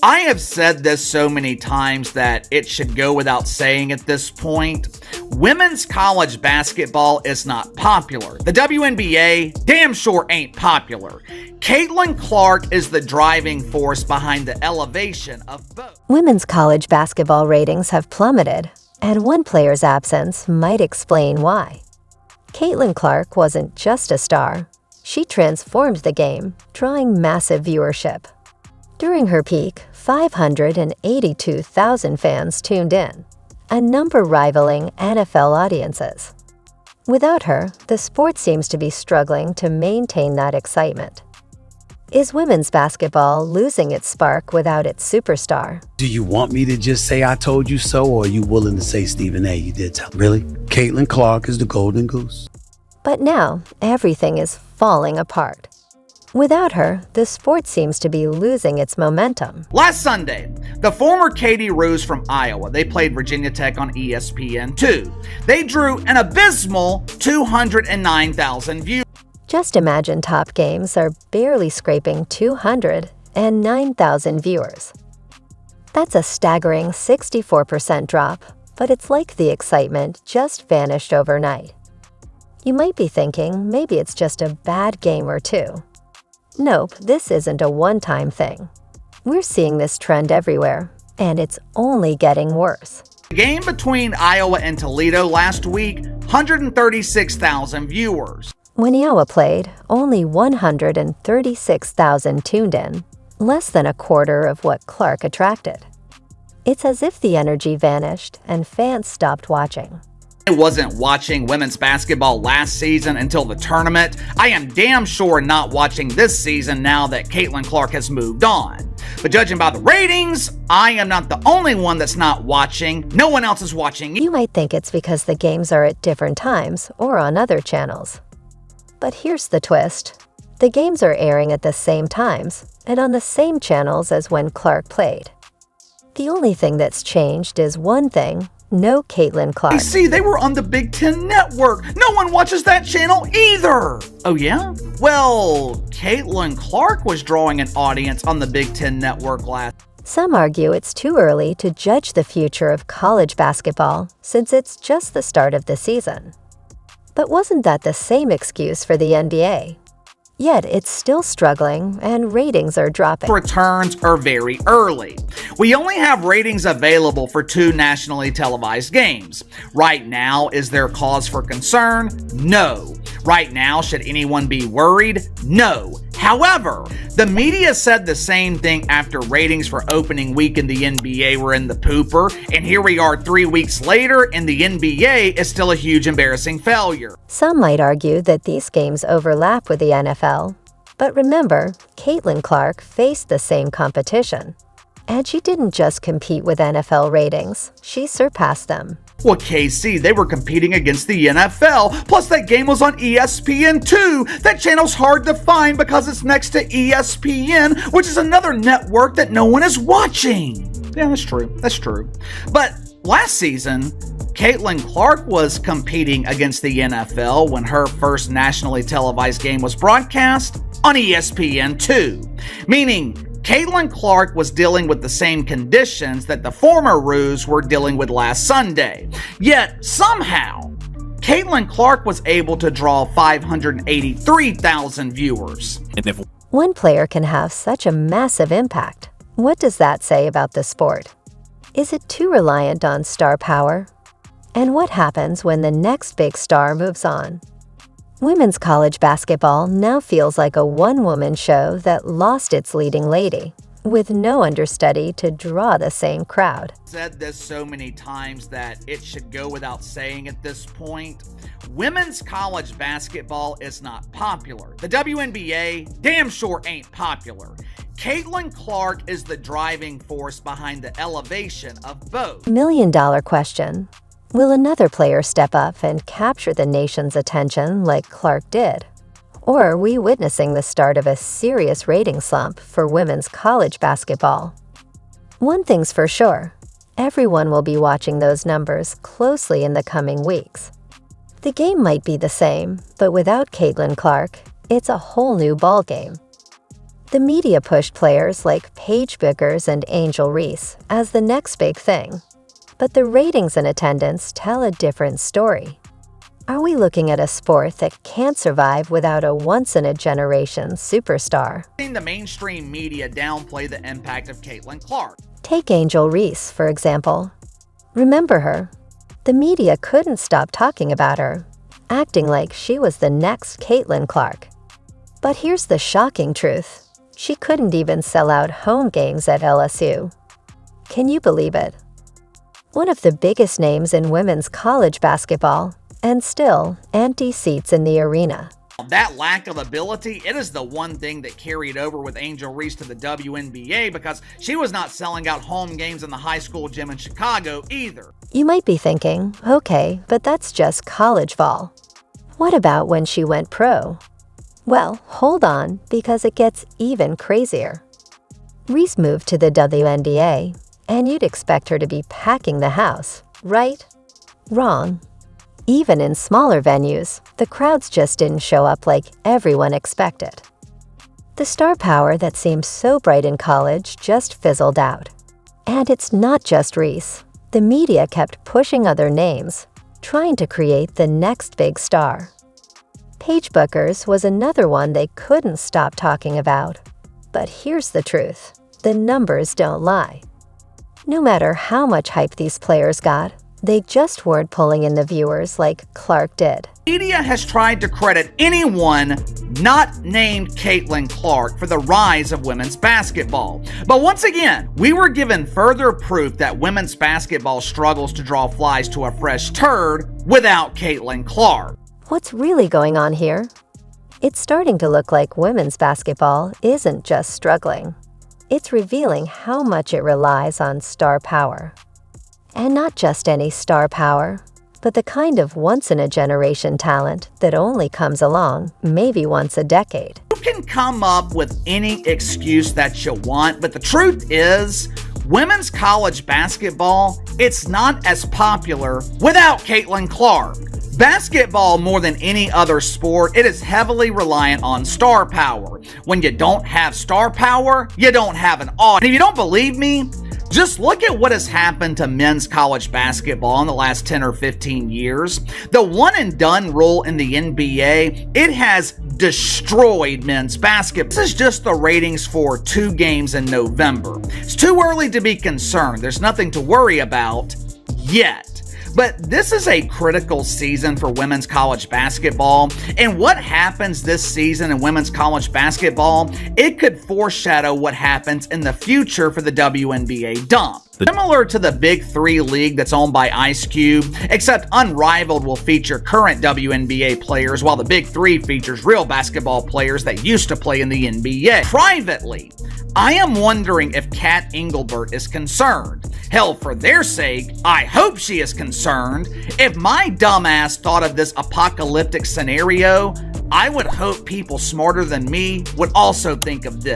I have said this so many times that it should go without saying at this point. Women's college basketball is not popular. The WNBA damn sure ain't popular. Caitlin Clark is the driving force behind the elevation of both. Women's college basketball ratings have plummeted, and one player's absence might explain why. Caitlin Clark wasn't just a star. She transformed the game, drawing massive viewership. During her peak, 582,000 fans tuned in, a number rivaling NFL audiences. Without her, the sport seems to be struggling to maintain that excitement. Is women's basketball losing its spark without its superstar? Do you want me to just say I told you so, or are you willing to say, Stephen A., you did tell? Really? Caitlin Clark is the golden goose. But now, everything is falling apart. Without her, the sport seems to be losing its momentum. Last Sunday, the former Katie Roos from Iowa, they played Virginia Tech on ESPN2. They drew an abysmal 209,000 views. Just imagine top games are barely scraping 209,000 viewers. That's a staggering 64% drop, but it's like the excitement just vanished overnight. You might be thinking maybe it's just a bad game or two. Nope, this isn't a one-time thing. We're seeing this trend everywhere, and it's only getting worse. The game between Iowa and Toledo last week, 136,000 viewers. When Iowa played, only 136,000 tuned in, less than a quarter of what Clark attracted. It's as if the energy vanished and fans stopped watching. I wasn't watching women's basketball last season until the tournament. I am damn sure not watching this season now that Caitlin Clark has moved on. But judging by the ratings, I am not the only one that's not watching. No one else is watching. You might think it's because the games are at different times or on other channels. But here's the twist. The games are airing at the same times and on the same channels as when Clark played. The only thing that's changed is one thing. No Caitlin Clark. See, they were on the Big Ten Network. No one watches that channel either. Oh yeah? Well, Caitlin Clark was drawing an audience on the Big Ten Network last. Some argue it's too early to judge the future of college basketball since it's just the start of the season. But wasn't that the same excuse for the NBA? Yet it's still struggling and ratings are dropping. Returns are very early. We only have ratings available for 2 nationally televised games. Right now, is there cause for concern? No. Right now, should anyone be worried? No. However, the media said the same thing after ratings for opening week in the NBA were in the pooper, and here we are 3 weeks later and the NBA is still a huge embarrassing failure. Some might argue that these games overlap with the NFL, but remember, Caitlin Clark faced the same competition. And she didn't just compete with NFL ratings, she surpassed them. Well, KC, they were competing against the NFL, plus that game was on ESPN2. That channel's hard to find because it's next to ESPN, which is another network that no one is watching. Yeah, that's true. That's true. But last season, Caitlin Clark was competing against the NFL when her first nationally televised game was broadcast on ESPN2, meaning Caitlin Clark was dealing with the same conditions that the former Roos were dealing with last Sunday. Yet, somehow, Caitlin Clark was able to draw 583,000 viewers. One player can have such a massive impact. What does that say about the sport? Is it too reliant on star power? And what happens when the next big star moves on? Women's college basketball now feels like a one-woman show that lost its leading lady, with no understudy to draw the same crowd. I've said this so many times that it should go without saying at this point. Women's college basketball is not popular. The WNBA damn sure ain't popular. Caitlin Clark is the driving force behind the elevation of both. Million-dollar question. Will another player step up and capture the nation's attention like Clark did? Or are we witnessing the start of a serious rating slump for women's college basketball? One thing's for sure, everyone will be watching those numbers closely in the coming weeks. The game might be the same, but without Caitlin Clark, it's a whole new ballgame. The media pushed players like Paige Bueckers and Angel Reese as the next big thing. But the ratings and attendance tell a different story. Are we looking at a sport that can't survive without a once-in-a-generation superstar? The mainstream media downplay the impact of Caitlin Clark. Take Angel Reese, for example. Remember her? The media couldn't stop talking about her, acting like she was the next Caitlin Clark. But here's the shocking truth. She couldn't even sell out home games at LSU. Can you believe it? One of the biggest names in women's college basketball, and still empty seats in the arena. That lack of ability, it is the one thing that carried over with Angel Reese to the WNBA because she was not selling out home games in the high school gym in Chicago either. You might be thinking, okay, but that's just college ball. What about when she went pro? Well, hold on, because it gets even crazier. Reese moved to the WNBA, and you'd expect her to be packing the house, right? Wrong. Even in smaller venues, the crowds just didn't show up like everyone expected. The star power that seemed so bright in college just fizzled out. And it's not just Reese. The media kept pushing other names, trying to create the next big star. Paige Bueckers was another one they couldn't stop talking about. But here's the truth. The numbers don't lie. No matter how much hype these players got, they just weren't pulling in the viewers like Clark did. Media has tried to credit anyone not named Caitlin Clark for the rise of women's basketball. But once again, we were given further proof that women's basketball struggles to draw flies to a fresh turd without Caitlin Clark. What's really going on here? It's starting to look like women's basketball isn't just struggling. It's revealing how much it relies on star power. And not just any star power, but the kind of once-in-a-generation talent that only comes along maybe once a decade. You can come up with any excuse that you want, but the truth is, women's college basketball, it's not as popular without Caitlin Clark. Basketball, more than any other sport, it is heavily reliant on star power. When you don't have star power, you don't have an audience. And if you don't believe me, just look at what has happened to men's college basketball in the last 10 or 15 years. The one and done rule in the NBA, it has destroyed men's basketball. This is just the ratings for 2 games in November. It's too early to be concerned. There's nothing to worry about yet. But this is a critical season for women's college basketball, and what happens this season in women's college basketball, it could foreshadow what happens in the future for the WNBA dump. Similar to the Big 3 league that's owned by Ice Cube, except Unrivaled will feature current WNBA players, while the Big 3 features real basketball players that used to play in the NBA. Privately, I am wondering if Kat Engelbert is concerned. Hell, for their sake, I hope she is concerned. If my dumbass thought of this apocalyptic scenario, I would hope people smarter than me would also think of this.